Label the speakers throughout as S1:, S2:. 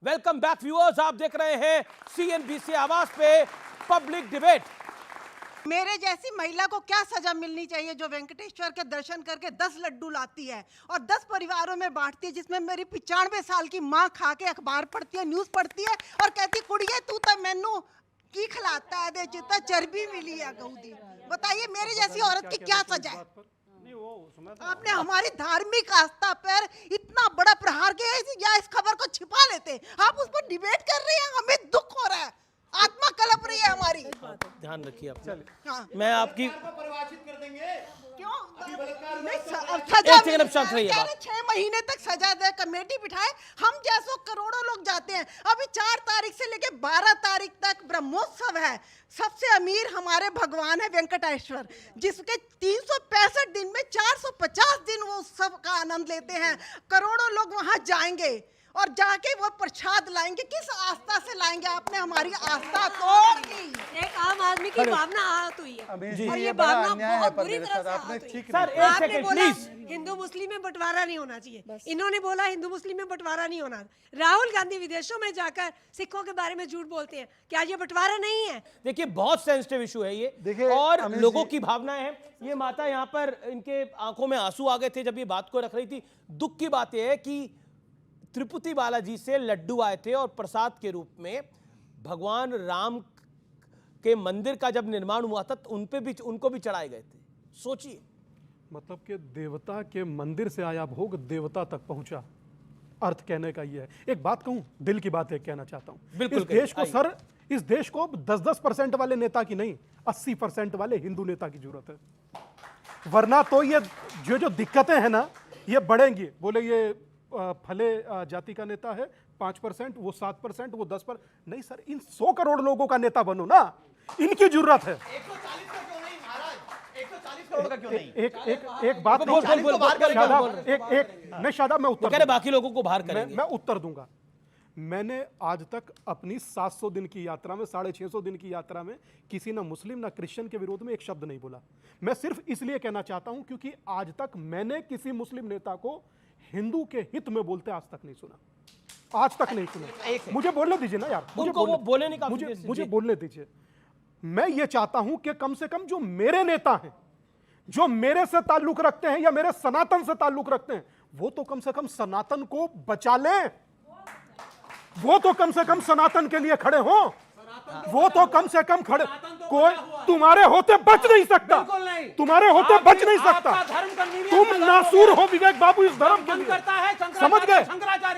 S1: Welcome back viewers, आप देख रहे हैं सीएनबीसी आवाज पे पब्लिक डिबेट।
S2: मेरे जैसी महिला को क्या सजा मिलनी चाहिए जो वेंकटेश्वर के दर्शन करके 10 लड्डू लाती है और 10 परिवारों में बांटती है, जिसमें मेरी 95 साल की माँ खा के अखबार पढ़ती है, न्यूज पढ़ती है और कहती कुड़िए तू तो मैनू की खिलाता है दे चिता चर्बी मिली है गऊदी। बताइए मेरी जैसी औरत की क्या सजा है? आपने हमारी धार्मिक आस्था पर इतना बड़ा प्रहार किया या इस खबर को छिपा लेते, आप उस पर डिबेट कर रहे हैं, हमें दुख हो रहा है, आत्मा कलप रही है हमारी।
S1: ध्यान रखिए आप।
S2: हाँ।
S1: मैं आपकी
S3: परिभाषित कर देंगे
S2: क्यों नहीं
S1: एक सेकंड, अब शांत रहिए।
S2: 6 महीने तक सजा दे, कमेटी बिठाए, हम जैसो करोड़ों लोग जाते हैं। अभी 4 तारीख से लेके 12 तारीख तक ब्रह्मोत्सव है। सबसे अमीर हमारे भगवान है वेंकटेश्वर, जिसके 365 दिन में 450 दिन वो उत्सव का आनंद लेते हैं। करोड़ों लोग वहां जाएंगे और जाके वो प्रसाद लाएंगे। किस आस्था से लाएंगे? आपने हमारी आस्था तोड़ दी।
S4: एक आम आदमी की भावना आहत हुई है और ये
S3: बड़ा
S4: भावना
S3: अन्याय है
S4: बहुत
S3: पर
S4: बुरी
S3: मेरे
S4: तरह
S3: साथ
S4: से
S3: आपने
S4: आहत हुई
S3: ठीक
S4: है।
S1: सर, एक
S4: आपने
S1: सेकंड
S4: बोला
S1: प्लीज।
S4: हिंदू मुस्लिम में बंटवारा नहीं होना चाहिए, इन्होंने बोला हिंदू मुस्लिम में बंटवारा नहीं होना। राहुल गांधी विदेशों में जाकर सिखों के बारे में झूठ बोलते हैं, क्या ये बंटवारा नहीं है?
S1: देखिए, बहुत सेंसिटिव इशू है ये।
S3: देखिए,
S1: और
S3: अमित
S1: लोगों
S3: जी-
S1: की भावनाएं हैं। ये माता यहाँ पर, इनके आंखों में आंसू आ गए थे जब ये बात को रख रही थी। दुख की बात यह है कि तिरुपति बालाजी से लड्डू आए थे और प्रसाद के रूप में भगवान राम के मंदिर का जब निर्माण हुआ था तो उनको भी चढ़ाए गए थे। सोचिए,
S5: मतलब कि देवता के मंदिर से आया भोग देवता तक पहुंचा। अर्थ कहने का ये है। एक बात कहूं, दिल की बात एक कहना चाहता हूं।
S1: बिल्कुल
S5: इस देश को
S1: आइए।
S5: सर, इस देश को 10-10% वाले नेता की नहीं, 80% वाले हिंदू नेता की जरूरत है। वरना तो ये जो दिक्कतें हैं ना, ये बढ़ेंगी। बोले ये फले जाति का नेता है 5%, वो 7%, वो 10%। नहीं सर, इन 100 करोड़ लोगों का नेता बनो ना, इनकी जरूरत है।
S3: 140 का क्यों नहीं महाराज? 140 करोड़ का क्यों नहीं?
S5: एक बात
S1: बोल,
S5: कहूं,
S1: बोल, बोल, बोल,
S5: शादाब,
S1: बोल,
S5: मैं शादाब, मैं
S1: वो
S5: उत्तर
S1: कह रहे
S5: दूंगा।
S1: बाकी लोगों को बाहर करेंगे।
S5: मैं उत्तर दूंगा। मैंने आज तक अपनी 700 दिन की यात्रा में, 650 दिन की यात्रा में किसी ना मुस्लिम ना क्रिश्चियन के विरोध में एक शब्द नहीं बोला। मैं सिर्फ इसलिए कहना चाहता हूं क्योंकि आज तक मैंने किसी मुस्लिम नेता को हिंदू के हित में बोलते आज तक नहीं सुना। आज तक नहीं सुना। मुझे बोलने दीजिए ना यार,
S1: उनको वो बोलने का
S5: मुझे बोलने दीजिए। मैं ये चाहता हूं कि कम से कम जो मेरे नेता हैं, जो मेरे से ताल्लुक रखते हैं या मेरे सनातन से ताल्लुक रखते हैं, वो तो कम से कम सनातन को बचा लें। वो तो कम से कम सनातन के लिए खड़े हो। वो तो कम से कम खड़े। कोई तुम्हारे होते बच नहीं सकता, तुम्हारे होते बच नहीं सकता। तुम नासूर हो विवेक बाबू इस धर्म के लिए, समझ गए?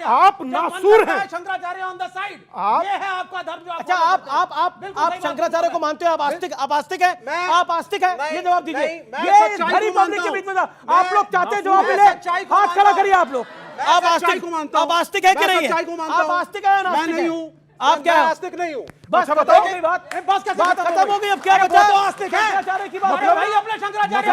S5: आप नासूर हैं।
S3: शंकराचार्य ऑन द साइड,
S5: आप-
S3: ये है आपका धर्म। जो
S1: अच्छा, आप शंकराचार्य को मानते हो? आप आस्तिक है? आप आस्तिक है? ये जवाब दीजिए। ये गरीब पब्लिक के बीच में आप लोग चाहते हैं जवाब मिले? हाथ खड़ा करिए आप लोग। आप आस्तिक है कि नहीं है? आप आस्तिक है?
S3: मैं नहीं हूं।
S1: आप क्या है?
S3: आस्तिक नहीं हूं।
S1: बस
S5: बताओ।
S1: खत्म हो गई बात।
S3: बस कैसे
S1: बात खत्म हो गई। अब क्या बचा? शंकराचार्य की बात
S3: मतलब भाई अपने शंकराचार्य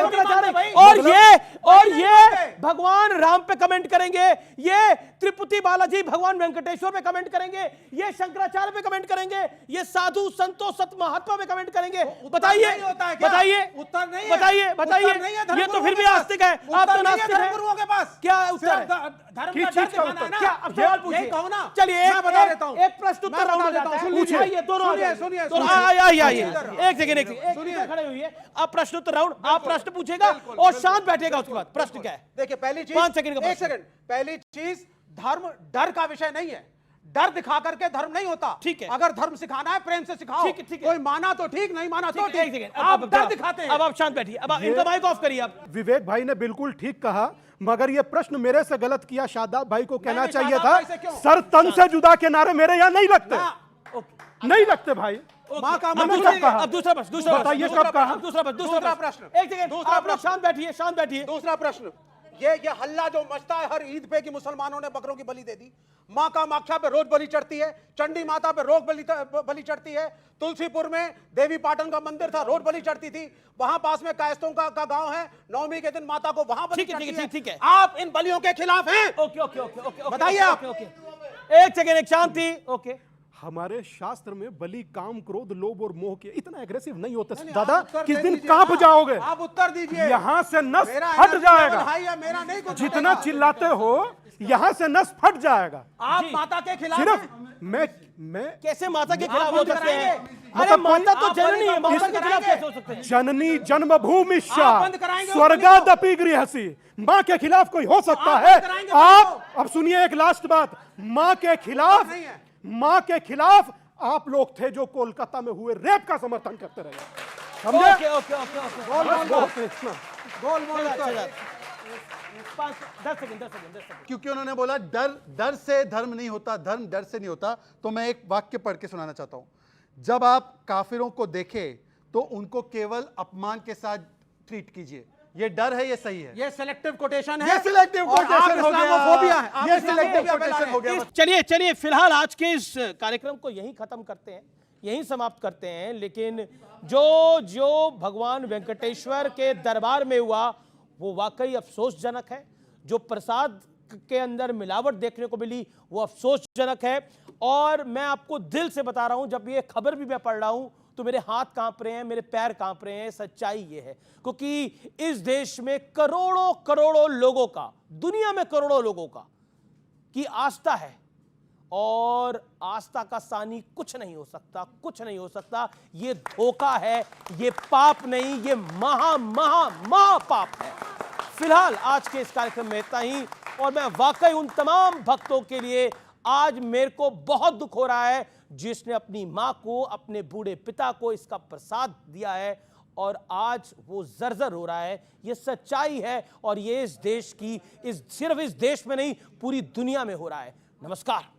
S1: और ये भगवान राम पे कमेंट करेंगे, ये तिरुपति बालाजी भगवान वेंकटेश्वर पे कमेंट करेंगे, ये शंकराचार्य पे कमेंट करेंगे, ये साधु संतों सत महात्मा पे कमेंट करेंगे। बताइए, बताइए,
S3: उत्तर नहीं है।
S1: बताइए, बताइए।
S3: उत्तर नहीं है
S1: ये तो फिर भी आस्तिक है। आप तो नास्तिक हैं।
S3: धर्मगुरुओं के पास
S1: क्या उत्तर है?
S3: धर्म
S5: किस
S3: का
S5: चीज
S3: डर
S5: का
S3: दिखाना
S5: उत्तर?
S3: है ना।
S1: क्या? अब सवाल पूछिए।
S3: यही कहो ना।
S1: चलिए,
S3: मैं बता देता हूं।
S1: एक प्रश्न उत्तर राउंड हो जाता है।
S5: पूछिए।
S1: आइए, दोनों आ जाइए।
S3: सुनिए,
S1: दोनों
S3: सुनिए।
S1: आइए। एक सेकंड, इधर खड़े हुई है। अब प्रश्न उत्तर राउंड, आप प्रश्न पूछेगा और शांत बैठेगा। उसके बाद प्रश्न क्या है?
S3: देखिए, पहली चीज
S1: 5 सेकंड का
S3: एक सेकंड। पहली चीज, धर्म डर का विषय नहीं है। डर दिखा करके धर्म नहीं होता।
S1: ठीक है।
S3: अगर धर्म सिखाना है प्रेम से सिखाओ।
S1: ठीक है।
S3: कोई माना तो ठीक, नहीं माना तो
S1: एक
S3: ठीक।
S1: सेकंड,
S3: आप डर दिखाते हैं।
S1: अब आप शांत बैठिए। अब इनका माइक ऑफ करिए आप।
S5: विवेक भाई ने बिल्कुल ठीक कहा, मगर ये प्रश्न मेरे से गलत किया। शादाब भाई को कहना
S3: नहीं,
S5: चाहिए
S3: शादाब
S5: था
S3: भाई से क्यों?
S5: सर तन से जुदा के नारे मेरे यहाँ नहीं लगते, नहीं लगते भाई।
S3: माँ का
S5: मैंने
S3: मन
S5: कब कहा?
S1: अब दूसरा प्रश्न,
S5: बताइए कब कहा?
S1: दूसरा प्रश्न। एक सेकंड,
S3: दूसरा
S1: आप लोग
S3: प्रश्न।
S1: शांत बैठिए, शांत बैठिए।
S3: दूसरा प्रश्न, ये हल्ला जो मचता है हर ईद पे कि मुसलमानों ने बकरों की बलि दे दी। माँ का माक्षा पे रोज बलि चढ़ती है, चंडी माता पे रोज बलि चढ़ती है। तुलसीपुर में देवी पाटन का मंदिर था, रोज बलि चढ़ती थी। वहां पास में कायस्तों का गांव है, नवमी के दिन माता को वहां बलि चढ़ती है।
S1: ठीक है।
S3: आप इन बलियों के खिलाफ हैं?
S1: ओके,
S3: बताइए आप।
S1: एक सेकंड, एक शांति। ओके,
S5: हमारे शास्त्र में बलि काम क्रोध लोभ और मोह के इतना एग्रेसिव नहीं होते
S3: नहीं,
S5: दादा।
S3: आप उत्तर
S5: किस
S3: दे
S5: दिन
S3: दीजिए
S5: कांप
S3: ना।
S5: जाओगे,
S3: आप उत्तर दीजिए।
S5: यहां से नस
S3: मेरा
S5: फट
S3: एनर्जी
S5: जाएगा।
S3: लेवल हाई है, मेरा नहीं कुछ
S5: जितना
S3: घटेगा।
S5: चिल्लाते हो यहां से नस फट जाएगा।
S3: आप माता के खिलाफ
S5: सिर्फ
S3: हैं।
S5: मैं
S1: कैसे माता के
S3: आप
S1: खिलाफ हो
S3: बंद
S1: सकते हैं?
S3: कराएंगे?
S1: अरे
S5: मतलब
S1: माता
S5: कोई-
S1: तो जननी है,
S3: आप
S1: माता
S3: बंद
S1: के खिलाफ
S3: कराएंगे?
S1: कैसे हो सकते हैं?
S5: जननी जन्मभूमिश्च
S3: आप बंद कराएंगे उस
S5: स्वर्गादपि गृहसि। मां के खिलाफ कोई हो सकता
S3: आप
S5: है?
S3: बंद कराएंगे
S5: आप अब सुनिए एक लास्ट बात, मां के खिलाफ,
S3: नहीं है।
S5: मां के खिलाफ आप लोग थे जो कोलकाता में हुए रेप का समर्थन करते रहे, समझे?
S1: ओके ओके ओके ओके
S3: गोलमोल
S1: अच्छा,
S3: उत्तर।
S1: अच्छा। 10 सेकंड।
S6: क्योंकि उन्होंने बोला डर से धर्म नहीं होता, धर्म डर से नहीं होता। तो मैं एक वाक्य पढ़ के सुनाना चाहता हूं। जब आप काफिरों को देखें तो उनको केवल अपमान के साथ ट्रीट कीजिए। ये डर है, ये सही है।
S3: ये सिलेक्टिव कोटेशन है।
S6: ये सिलेक्टिव
S3: और आप
S6: कोटेशन हो
S3: इस्लामोफोबिया है।
S6: गया।
S3: आप
S6: ये
S3: इस्लामोफोबिया
S6: सिलेक्टिव
S3: फैला
S6: कोटेशन
S3: रहे
S6: हो
S3: हैं।
S6: गया।
S1: चलिए फिलहाल आज के इस कार्यक्रम को यहीं खत्म करते हैं, यहीं समाप्त करते हैं। लेकिन जो भगवान वेंकटेश्वर के दरबार में हुआ वो वाकई अफसोसजनक है। जो प्रसाद के अंदर मिलावट देखने को मिली वो अफसोसजनक है। और मैं आपको दिल से बता रहा हूं, जब ये खबर भी मैं पढ़ रहा हूं तो मेरे हाथ कांप रहे हैं, मेरे पैर कांप रहे हैं। सच्चाई ये है क्योंकि इस देश में करोड़ों करोड़ों लोगों का, दुनिया में करोड़ों लोगों का की आस्था है और आस्था का सानी कुछ नहीं हो सकता, कुछ नहीं हो सकता। ये धोखा है, ये पाप नहीं, ये महा महा महापाप है। फिलहाल आज के इस कार्यक्रम में इतना ही। और मैं वाकई उन तमाम भक्तों के लिए आज मेरे को बहुत दुख हो रहा है जिसने अपनी मां को, अपने बूढ़े पिता को इसका प्रसाद दिया है और आज वो जर्जर हो रहा है। ये सच्चाई है और ये इस देश की, सिर्फ इस देश में नहीं पूरी दुनिया में हो रहा है। नमस्कार।